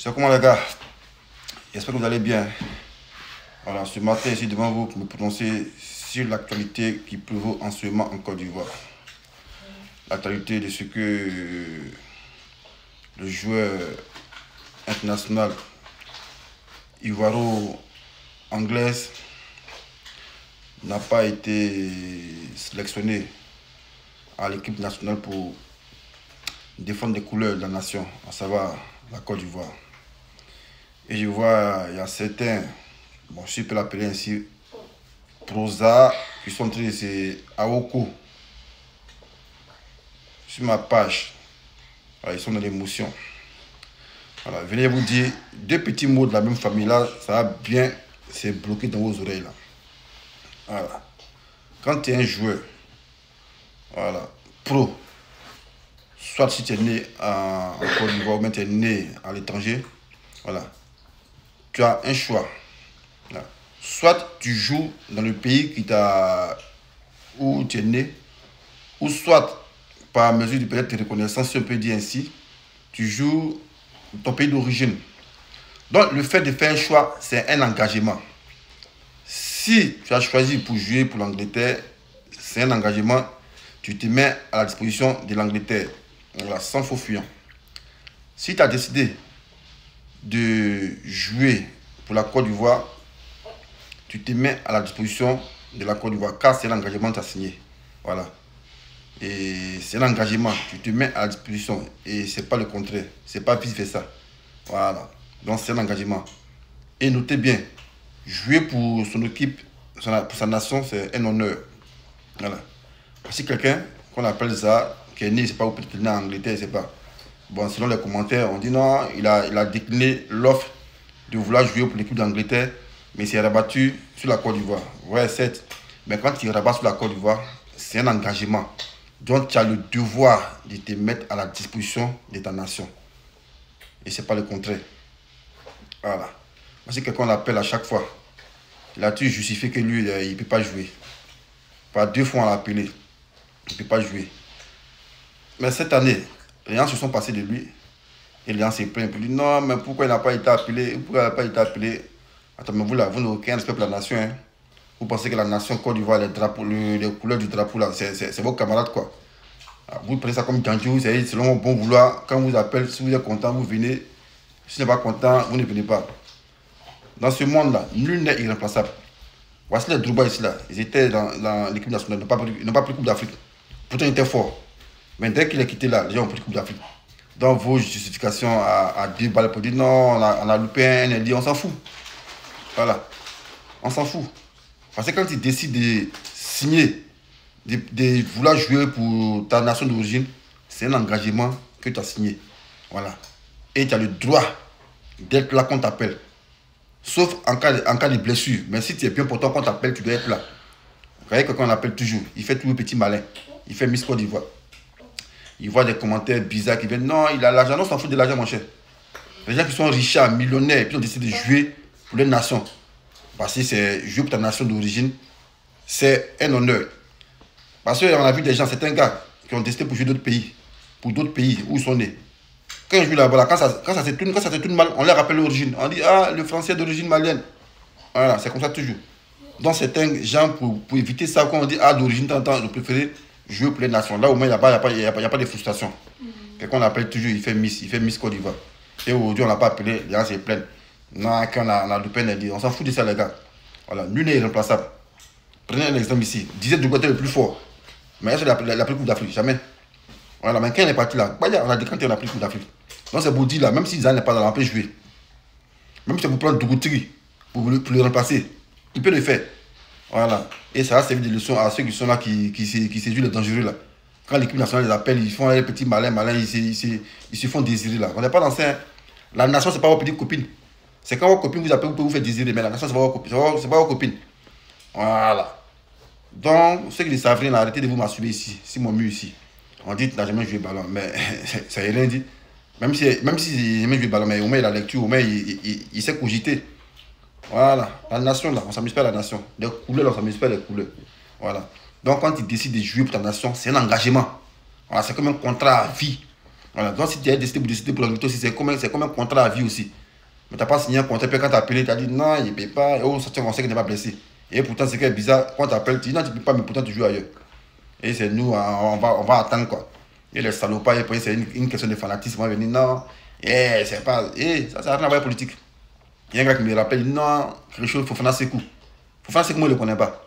C'est comment les gars? J'espère que vous allez bien. Voilà, ce matin, je suis devant vous pour me prononcer sur l'actualité qui prévaut en ce moment en Côte d'Ivoire. L'actualité de ce que le joueur international ivoiro-anglaise n'a pas été sélectionné à l'équipe nationale pour défendre les couleurs de la nation, à savoir la Côte d'Ivoire. Et je vois, il y a certains, bon, je peux l'appeler ainsi, prosa, qui sont très, c'est Aoko, sur ma page. Voilà, ils sont dans l'émotion. Voilà, venez vous dire deux petits mots de la même famille là, ça va bien se bloquer dans vos oreilles là. Voilà. Quand tu es un joueur, voilà, pro, soit si tu es né en Côte d'Ivoire ou même tu es né à l'étranger, voilà, tu as un choix. Voilà. Soit tu joues dans le pays où tu es né, ou soit par mesure de peut-être reconnaissance, si on peut dire ainsi, tu joues dans ton pays d'origine. Donc le fait de faire un choix, c'est un engagement. Si tu as choisi pour jouer pour l'Angleterre, c'est un engagement, tu te mets à la disposition de l'Angleterre, voilà, sans faux fuyant. Si tu as décidé de jouer pour la Côte d'Ivoire, tu te mets à la disposition de la Côte d'Ivoire, car c'est l'engagement que tu as signé. Voilà. Et c'est l'engagement, tu te mets à la disposition, et c'est pas le contraire, c'est pas vice-versa. Voilà. Donc c'est un engagement. Et notez bien, jouer pour son équipe, pour sa nation, c'est un honneur. Voilà. Si quelqu'un qu'on appelle ça, qui est né, c'est pas, ou peut-être né en Angleterre, c'est pas. Bon, selon les commentaires, on dit non, il a décliné l'offre de vouloir jouer pour l'équipe d'Angleterre, mais il s'est rabattu sur la Côte d'Ivoire. Ouais, certes, mais quand il rabat sur la Côte d'Ivoire, c'est un engagement. Donc tu as le devoir de te mettre à la disposition de ta nation. Et c'est pas le contraire. Voilà. Si quelqu'un l'appelle à chaque fois, il a toujours justifié que lui, il ne peut pas jouer. Par deux fois, on l'a appelé. Il ne peut pas jouer. Mais cette année, les gens se sont passés de lui. Et les gens se plaignent. Ils disent non, mais pourquoi il n'a pas été appelé? Pourquoi il n'a pas été appelé? Attends, mais vous là, vous n'avez aucun respect pour la nation. Hein? Vous pensez que la nation Côte d'Ivoire, les couleurs du drapeau là, c'est vos camarades quoi. Vous prenez ça comme Django, c'est selon mon bon vouloir. Quand on vous appelle, si vous êtes content, vous venez. Si vous n'êtes pas content, vous ne venez pas. Dans ce monde-là, nul n'est irremplaçable. Voici les Drouba ici là. Ils étaient dans l'équipe nationale, ils n'ont pas pris Coupe d'Afrique. Pourtant, ils étaient forts. Mais dès qu'il est quitté là, les gens ont pris Coupe d'Afrique. Donc vos justifications à 2 balles pour dire non, on a loupé un NLD, on s'en fout. Voilà. On s'en fout. Parce que quand tu décides de signer, de vouloir jouer pour ta nation d'origine, c'est un engagement que tu as signé. Voilà. Et tu as le droit d'être là quand on t'appelle. Sauf en cas de blessure. Mais si tu es bien portant, quand on t'appelle, tu dois être là. Vous voyez quelqu'un on appelle toujours. Il fait tout le petit malin. Il fait Miss Côte d'Ivoire. Il voit des commentaires bizarres qui viennent. Non, il a l'argent. Non, on s'en fout de l'argent, mon cher. Les gens qui sont riches, millionnaires, et puis ont décidé de jouer pour leur nation. Parce que c'est jouer pour ta nation d'origine, c'est un honneur. Parce qu'on a vu des gens, certains gars qui ont décidé pour jouer pour d'autres pays où ils sont nés. Quand ils jouent là-bas, quand ça se tourne mal, on leur rappelle l'origine. On dit, ah, le français d'origine malienne. Voilà, c'est comme ça toujours. Donc certains gens, pour éviter ça, quand on dit, ah, d'origine, t'entends, je préfère jouer pour les nations. Là, au moins, il n'y a pas de frustration. Quelqu'un l'appelle toujours, il fait Miss Côte d'Ivoire. Et aujourd'hui, on ne l'a pas appelé, les gens se plaignent. Non, quand on a loupé, on s'en fout de ça, les gars. Voilà, nul n'est irremplaçable. Prenez un exemple ici. Disait du côté le plus fort. Mais est-ce qu'il a pris Coupe d'Afrique? Jamais. Voilà, mais quand il est parti là, on a décanté, on a pris Coupe d'Afrique. Donc c'est pour dire là, même si Zane n'est pas là, on peut jouer. Même si c'est pour prendre Dougoutri pour le remplacer, il peut le faire. Voilà. Et ça va servir de leçon à ceux qui sont là, qui séduisent les dangereux là. Quand l'équipe nationale les appelle, ils font les petits malins, ils se font désirer là. On n'est pas dans ça. La nation, c'est pas vos petites copines. C'est quand vos copines vous appellent, vous pouvez vous faire désirer, mais la nation, c'est pas vos copines. C'est pas vos copines. Voilà. Donc, ceux qui le savent rien, arrêtez de vous masturber ici, si mon mur ici. On dit que tu n'as jamais joué ballon, mais ça n'a rien dit. Même si il n'a jamais joué ballon, mais au moins il a la lecture, au moins il sait cogiter. Voilà. La nation, là, on ne s'amuse pas à la nation. Les couleurs, là, on ne s'amuse pas à les couleurs. Voilà. Donc, quand tu décides de jouer pour ta nation, c'est un engagement. Voilà, c'est comme un contrat à vie. Voilà. Donc si tu as décidé pour l'anglais aussi, c'est comme un contrat à vie aussi. Mais tu n'as pas signé un contrat, puis quand tu as appelé, tu as dit non, il ne paye pas, oh, ça, on sait qu'il n'est pas blessé. Et pourtant, c'est bizarre, quand tu appelles, tu dis non, tu ne peux pas, mais pourtant tu joues ailleurs. Et c'est nous, on va attendre quoi. Et les salopards, c'est une question de fanatisme. On va venir, non, c'est pas. Ça n'a rien à voir avec politique. Il y a un gars qui me rappelle, non, quelque chose, Fofana Sekou. Fofana Sekou, moi, je ne le connais pas.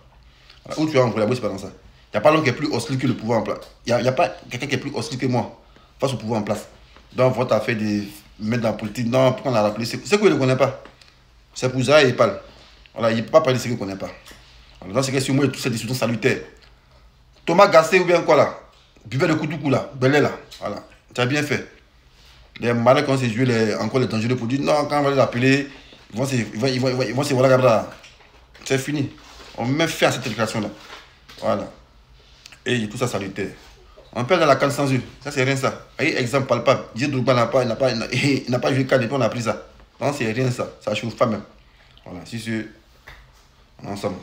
Voilà. Où tu as en c'est pas dans ça. Il n'y a pas l'homme qui est plus hostile que le pouvoir en place. Il n'y a pas quelqu'un qui est plus hostile que moi face au pouvoir en place. Donc, votre affaire de mettre dans la politique, non, pourquoi on l'a rappelé Sekou, il ne le connaît pas. C'est pour ça qu'il parle. Voilà, il ne peut pas parler de ce qu'il ne connaît pas. Voilà. Dans ce cas, sur moi, toutes ces décisions salutaires. Thomas Gassé ou bien quoi là, buvez le Koutoukou là, belé là, voilà, tu as bien fait. Les malins quand c'est joué encore les dangereux produits, non, quand on va les appeler, ils vont se voir là, c'est fini. On met fin à cette déclaration là, voilà. Et tout ça salutaire. On perd dans la canne sans eux, ça c'est rien ça. Et exemple palpable, Dieu Drogba il n'a pas joué 4 et puis on a pris ça. Non, c'est rien ça, ça chauffe pas même. Voilà, si c'est ensemble.